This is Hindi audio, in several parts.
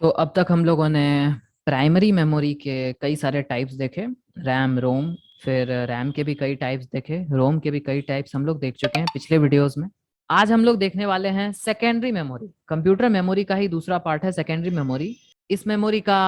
तो अब तक हम लोगों ने प्राइमरी मेमोरी के कई सारे टाइप्स देखे। रैम, रोम। फिर रैम के भी कई टाइप्स देखे, रोम के भी कई टाइप्स हम लोग देख चुके हैं पिछले वीडियोस में। आज हम लोग देखने वाले हैं सेकेंडरी मेमोरी। कंप्यूटर मेमोरी का ही दूसरा पार्ट है सेकेंडरी मेमोरी। इस मेमोरी का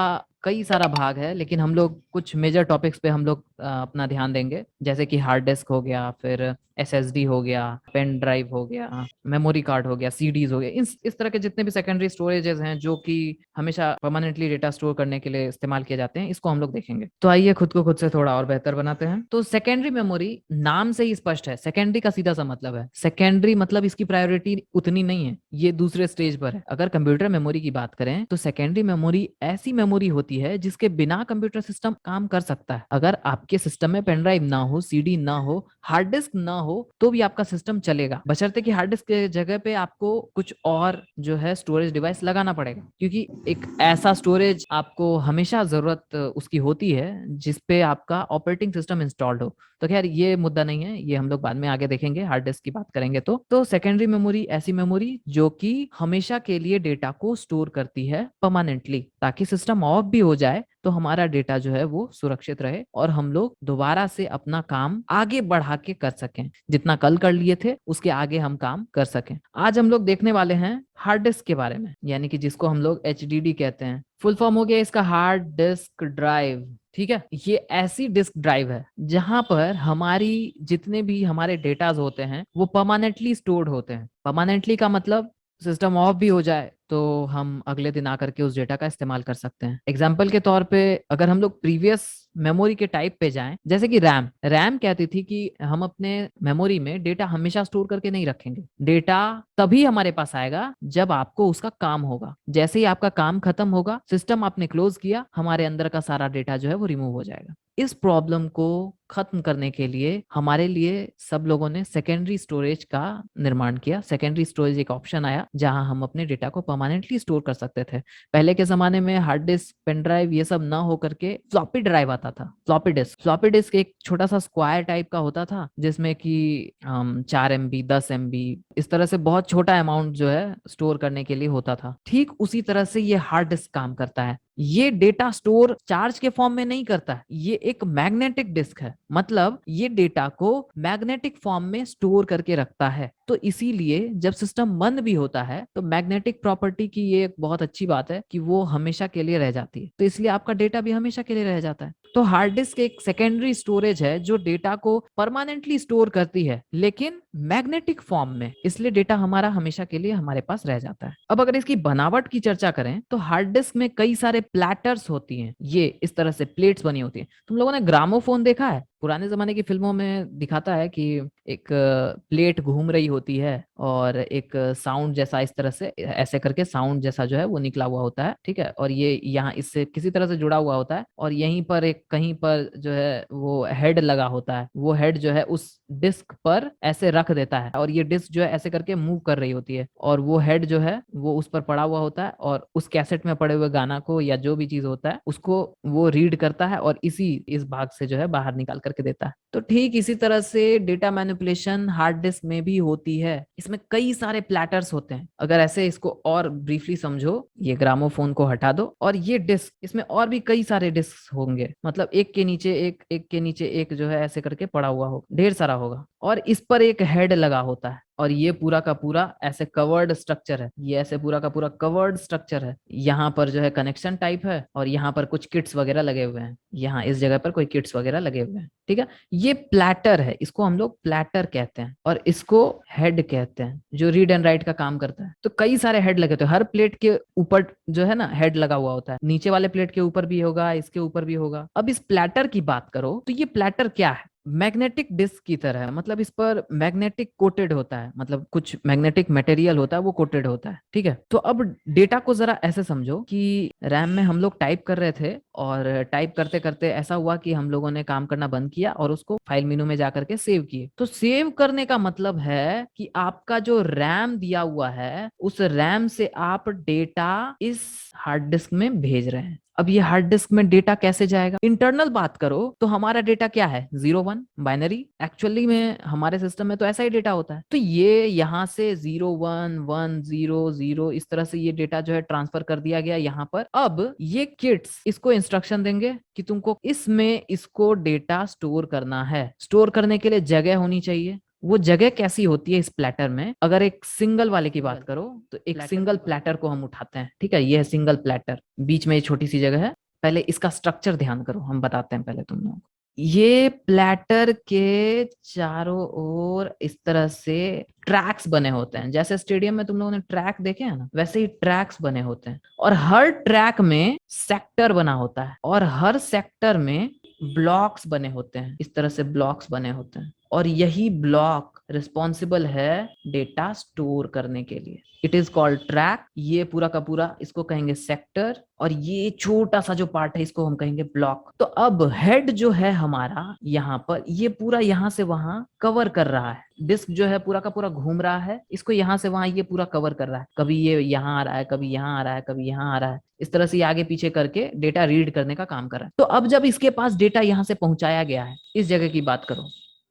कई सारा भाग है, लेकिन हम लोग कुछ मेजर टॉपिक्स पे हम लोग अपना ध्यान देंगे, जैसे कि हार्ड डिस्क हो गया, फिर एसएसडी हो गया, पेन ड्राइव हो गया, मेमोरी कार्ड हो गया, सीडीज हो गया। इस तरह के जितने भी सेकेंडरी स्टोरेजेस हैं जो कि हमेशा परमानेंटली डेटा स्टोर करने के लिए इस्तेमाल किए जाते हैं, इसको हम लोग देखेंगे। तो आइए खुद को खुद से थोड़ा और बेहतर बनाते हैं। तो सेकेंडरी मेमोरी नाम से ही स्पष्ट है, सेकेंडरी का सीधा सा मतलब है सेकेंडरी, मतलब इसकी प्रायोरिटी उतनी नहीं है, ये दूसरे स्टेज पर है। अगर कंप्यूटर मेमोरी की बात करें तो सेकेंडरी मेमोरी ऐसी मेमोरी होती है जिसके बिना कंप्यूटर सिस्टम काम कर सकता है। अगर आपके सिस्टम में पेन ड्राइव ना हो, सीडी ना हो, हार्ड डिस्क ना हो, तो भी आपका सिस्टम चलेगा, बशर्ते कि हार्ड डिस्क के जगह पे आपको कुछ और जो है स्टोरेज डिवाइस लगाना पड़ेगा, क्योंकि एक ऐसा स्टोरेज आपको हमेशा जरूरत उसकी होती है जिसपे आपका ऑपरेटिंग सिस्टम इंस्टॉल्ड हो। तो खैर ये मुद्दा नहीं है, ये हम लोग बाद में आगे देखेंगे, हार्ड डिस्क की बात करेंगे। तो सेकेंडरी मेमोरी ऐसी मेमोरी जो कि हमेशा के लिए डेटा को स्टोर करती है परमानेंटली, ताकि सिस्टम ऑफ भी हो जाए तो हमारा डेटा जो है वो सुरक्षित रहे और हम लोग दोबारा से अपना काम आगे बढ़ा के कर सकें, जितना कल कर लिए थे उसके आगे हम काम कर सकें। आज हम लोग देखने वाले हैं हार्ड डिस्क के बारे में, यानी कि जिसको हम लोग एचडीडी कहते हैं। फुल फॉर्म हो गया इसका हार्ड डिस्क ड्राइव। ठीक है, ये ऐसी डिस्क ड्राइव है जहां पर हमारी जितने भी हमारे डेटाज होते हैं वो परमानेंटली स्टोर्ड होते हैं। परमानेंटली का मतलब सिस्टम ऑफ भी हो जाए तो हम अगले दिन आकर के उस डेटा का इस्तेमाल कर सकते हैं। एग्जाम्पल के तौर पे अगर हम लोग प्रीवियस मेमोरी के टाइप पे जाएं, जैसे कि रैम रैम कहती थी कि हम अपने मेमोरी में डेटा हमेशा स्टोर करके नहीं रखेंगे, डेटा तभी हमारे पास आएगा जब आपको उसका काम होगा। जैसे ही आपका काम खत्म होगा, सिस्टम आपने क्लोज किया, हमारे अंदर का सारा डेटा जो है वो रिमूव हो जाएगा। इस प्रॉब्लम को खत्म करने के लिए हमारे लिए सब लोगों ने सेकेंडरी स्टोरेज का निर्माण किया। सेकेंडरी स्टोरेज एक ऑप्शन आया जहां हम अपने डेटा को परमानेंटली स्टोर कर सकते थे। पहले के जमाने में हार्ड डिस्क, पेन ड्राइव ये सब ना हो करके फ्लॉपी ड्राइव आता था। फ्लॉपी डिस्क एक छोटा सा स्क्वायर टाइप का होता था जिसमें कि 4 MB, 10 MB, इस तरह से बहुत छोटा अमाउंट जो है स्टोर करने के लिए होता था। ठीक उसी तरह से ये हार्ड डिस्क काम करता है। ये डेटा स्टोर चार्ज के फॉर्म में नहीं करता है, ये एक मैग्नेटिक डिस्क है, मतलब ये डेटा को मैग्नेटिक फॉर्म में स्टोर करके रखता है। तो इसीलिए जब सिस्टम बंद भी होता है तो मैग्नेटिक प्रॉपर्टी की ये एक बहुत अच्छी बात है कि वो हमेशा के लिए रह जाती है, तो इसलिए आपका डेटा भी हमेशा के लिए रह जाता है। तो हार्ड डिस्क एक सेकेंडरी स्टोरेज है जो डेटा को परमानेंटली स्टोर करती है, लेकिन मैग्नेटिक फॉर्म में, इसलिए डेटा हमारा हमेशा के लिए हमारे पास रह जाता है। अब अगर इसकी बनावट की चर्चा करें तो हार्ड डिस्क में कई सारे प्लेटर्स होती हैं, ये इस तरह से प्लेट्स बनी होती हैं। तुम लोगों ने ग्रामोफोन देखा है? पुराने जमाने की फिल्मों में दिखाता है कि एक प्लेट घूम रही होती है और एक साउंड जैसा इस तरह से ऐसे करके साउंड जैसा जो है वो निकला हुआ होता है। ठीक है, और ये यहाँ इससे किसी तरह से जुड़ा हुआ होता है, और यहीं पर एक कहीं पर जो है वो हेड लगा होता है, वो हेड जो है उस डिस्क पर ऐसे रख देता है और ये डिस्क जो है ऐसे करके मूव कर रही होती है, और वो हेड जो है वो उस पर पड़ा हुआ होता है और उस कैसेट में पड़े हुए गाना को या जो भी चीज होता है उसको वो रीड करता है और इस भाग से जो है बाहर निकाल करके देता है। तो ठीक इसी तरह से डेटा मैनिपुलेशन हार्ड डिस्क में भी होती है। इसमें कई सारे प्लेटर्स होते हैं। अगर ऐसे इसको और ब्रीफली समझो, ये ग्रामोफोन को हटा दो और ये डिस्क, इसमें और भी कई सारे डिस्क होंगे, मतलब एक के नीचे एक, एक के नीचे एक जो है ऐसे करके पड़ा हुआ हो, ढेर सारा होगा, और इस पर एक हेड लगा होता है, और ये पूरा का पूरा ऐसे कवर्ड स्ट्रक्चर है, ये ऐसे पूरा का पूरा कवर्ड स्ट्रक्चर है। यहाँ पर जो है कनेक्शन टाइप है और यहाँ पर कुछ किट्स वगैरह लगे हुए हैं, यहाँ इस जगह पर कोई किट्स वगैरह लगे हुए हैं। ठीक है, ये प्लेटर है, इसको हम लोग प्लेटर कहते हैं और इसको हेड कहते हैं जो रीड एंड राइट का काम करता है। तो कई सारे हेड लगे होते हैं, हर प्लेट के ऊपर जो है ना हेड लगा हुआ होता है, नीचे वाले प्लेट के ऊपर भी होगा, इसके ऊपर भी होगा। अब इस प्लेटर की बात करो तो ये प्लेटर क्या है? मैग्नेटिक डिस्क की तरह है, मतलब इस पर मैग्नेटिक कोटेड होता है, मतलब कुछ मैग्नेटिक मटेरियल होता है वो कोटेड होता है। ठीक है, तो अब डेटा को जरा ऐसे समझो कि रैम में हम लोग टाइप कर रहे थे और टाइप करते करते ऐसा हुआ कि हम लोगों ने काम करना बंद किया और उसको फाइल मेनू में जाकर के सेव किए। तो सेव करने का मतलब है कि आपका जो रैम दिया हुआ है उस रैम से आप डेटा इस हार्ड डिस्क में भेज रहे हैं। अब ये हार्ड डिस्क में डेटा कैसे जाएगा? इंटरनल बात करो तो हमारा डेटा क्या है, 0 1। 1 बाइनरी, एक्चुअली में हमारे सिस्टम में तो ऐसा ही डेटा होता है। तो ये यहाँ से 0 1 1 0 0 इस तरह से ये डेटा जो है ट्रांसफर कर दिया गया यहाँ पर। अब ये किड्स इसको इंस्ट्रक्शन देंगे कि तुमको इसमें इसको डेटा स्टोर करना है। स्टोर करने के लिए जगह होनी चाहिए। वो जगह कैसी होती है इस प्लेटर में, अगर एक सिंगल वाले की बात करो तो एक सिंगल प्लेटर को हम उठाते हैं, ठीक है, ये है सिंगल प्लेटर, बीच में ये छोटी सी जगह है। पहले इसका स्ट्रक्चर ध्यान करो, हम बताते हैं पहले तुम लोगों को। ये प्लेटर के चारों ओर इस तरह से ट्रैक्स बने होते हैं, जैसे स्टेडियम में तुम लोगों ने ट्रैक देखे हैं ना, वैसे ही ट्रैक्स बने होते हैं। और हर ट्रैक में सेक्टर बना होता है, और हर सेक्टर में ब्लॉक्स बने होते हैं, इस तरह से ब्लॉक्स बने होते हैं। और यही ब्लॉक रिस्पॉन्सिबल है डेटा स्टोर करने के लिए। It is called track. ये पूरा का पूरा इसको कहेंगे सेक्टर, और ये छोटा सा जो पार्ट है इसको हम कहेंगे ब्लॉक। तो अब हेड जो है हमारा यहाँ पर, ये पूरा यहाँ से वहां कवर कर रहा है। डिस्क जो है पूरा का पूरा घूम रहा है, इसको यहाँ से वहां ये पूरा कवर कर रहा है। कभी ये यहाँ आ रहा है, कभी यहाँ आ रहा है, कभी यहाँ आ रहा है, इस तरह से ये आगे पीछे करके डेटा रीड करने का काम कर रहा है। तो अब जब इसके पास डेटा यहाँ से पहुंचाया गया है, इस जगह की बात करो,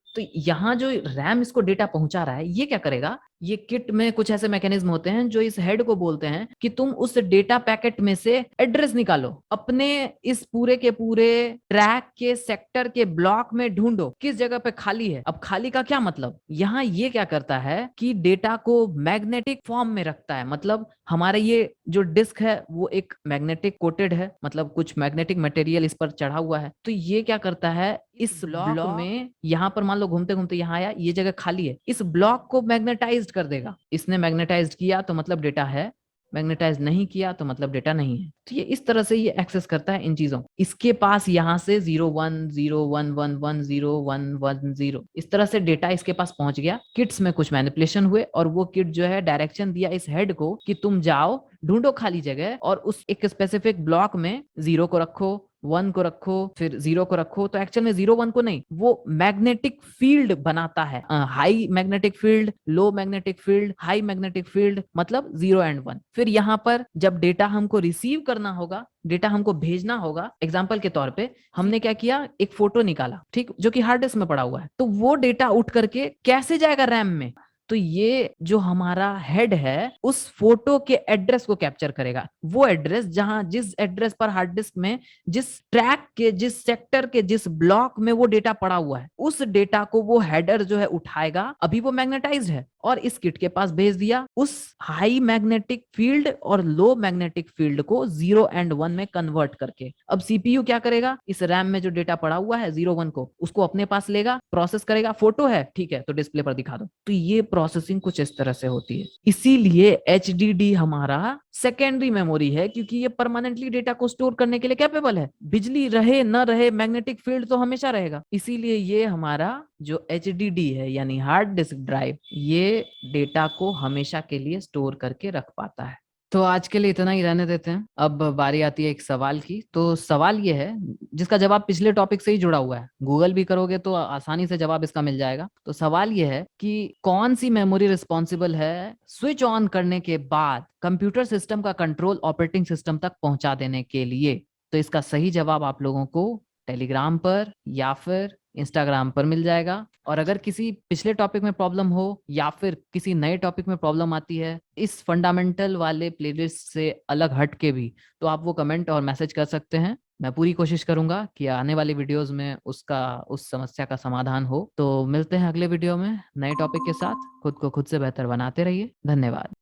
तो यहाँ जो रैम इसको डेटा पहुंचा रहा है, ये क्या करेगा, ये किट में कुछ ऐसे मैकेनिज्म होते हैं जो इस हेड को बोलते हैं कि तुम उस डेटा पैकेट में से एड्रेस निकालो, अपने इस पूरे के पूरे ट्रैक के सेक्टर के ब्लॉक में ढूंढो किस जगह पे खाली है। अब खाली का क्या मतलब, यहाँ ये क्या करता है कि डेटा को मैग्नेटिक फॉर्म में रखता है। मतलब हमारे ये जो डिस्क है वो एक मैग्नेटिक कोटेड है, मतलब कुछ मैग्नेटिक मटेरियल इस पर चढ़ा हुआ है। तो ये क्या करता है, इस ब्लॉक में यहाँ पर मान लो घूमते घूमते यहाँ आया, ये जगह खाली है, इस ब्लॉक को मैग्नेटाइज्ड कर देगा। इसने मैग्नेटाइज्ड किया तो मतलब डेटा है, मैग्नेटाइज नहीं किया तो मतलब डेटा नहीं है। तो ये इस तरह से ये एक्सेस करता है इन चीजों। इसके पास यहाँ से 0 1 0 1 1 1 0 1 1 0 इस तरह से डेटा इसके पास पहुंच गया। किट्स में कुछ मैनिपुलेशन हुए और वो किट जो है डायरेक्शन दिया इस हेड को कि तुम जाओ ढूंढो खाली जगह और उस एक स्पेसिफिक ब्लॉक में 0 को रखो, 1 को रखो, फिर 0 को रखो। तो एक्चुअल में 0 1 को नहीं, वो मैग्नेटिक फील्ड बनाता है, high magnetic field, low magnetic field, high magnetic field, मतलब 0 एंड 1। फिर यहाँ पर जब डेटा हमको रिसीव करना होगा, डेटा हमको भेजना होगा, एग्जाम्पल के तौर पे हमने क्या किया, एक फोटो निकाला, ठीक, जो कि हार्ड डिस्क में पड़ा हुआ है। तो वो डेटा उठ करके कैसे जाएगा रैम में, तो ये जो हमारा हेड है उस फोटो के एड्रेस को कैप्चर करेगा। वो एड्रेस जहां, जिस एड्रेस पर हार्ड डिस्क में, जिस ट्रैक के, जिस सेक्टर के, जिस ब्लॉक में वो डेटा पड़ा हुआ है, उस डेटा को वो हेडर जो है उठाएगा। अभी वो मैग्नेटाइज्ड है और इस किट के पास भेज दिया। उस हाई मैग्नेटिक फील्ड और लो मैग्नेटिक फील्ड को 0 एंड 1 में कन्वर्ट करके अब सीपीयू क्या करेगा, इस रैम में जो डेटा पड़ा हुआ है 0 1 को, उसको अपने पास लेगा, प्रोसेस करेगा। फोटो है, ठीक है, तो डिस्प्ले पर दिखा दो। तो ये प्रोसेसिंग कुछ इस तरह से होती है। इसीलिए एचडीडी हमारा सेकेंडरी मेमोरी है, क्योंकि ये परमानेंटली डेटा को स्टोर करने के लिए कैपेबल है। बिजली रहे न रहे, मैग्नेटिक फील्ड तो हमेशा रहेगा। इसीलिए ये हमारा जो एचडीडी है यानी हार्ड डिस्क ड्राइव, ये डेटा को हमेशा के लिए स्टोर करके रख पाता है। तो आज के लिए इतना ही रहने देते हैं। अब बारी आती है एक सवाल की। तो सवाल ये है जिसका जवाब पिछले टॉपिक से ही जुड़ा हुआ है, गूगल भी करोगे तो आसानी से जवाब इसका मिल जाएगा। तो सवाल ये है कि कौन सी मेमोरी रिस्पॉन्सिबल है स्विच ऑन करने के बाद कंप्यूटर सिस्टम का कंट्रोल ऑपरेटिंग सिस्टम तक पहुंचा देने के लिए। तो इसका सही जवाब आप लोगों को टेलीग्राम पर या फिर इंस्टाग्राम पर मिल जाएगा। और अगर किसी पिछले टॉपिक में प्रॉब्लम हो या फिर किसी नए टॉपिक में प्रॉब्लम आती है इस फंडामेंटल वाले प्लेलिस्ट से अलग हट के भी, तो आप वो कमेंट और मैसेज कर सकते हैं। मैं पूरी कोशिश करूंगा कि आने वाली वीडियोस में उसका, उस समस्या का समाधान हो। तो मिलते हैं अगले वीडियो में नए टॉपिक के साथ। खुद को खुद से बेहतर बनाते रहिए। धन्यवाद।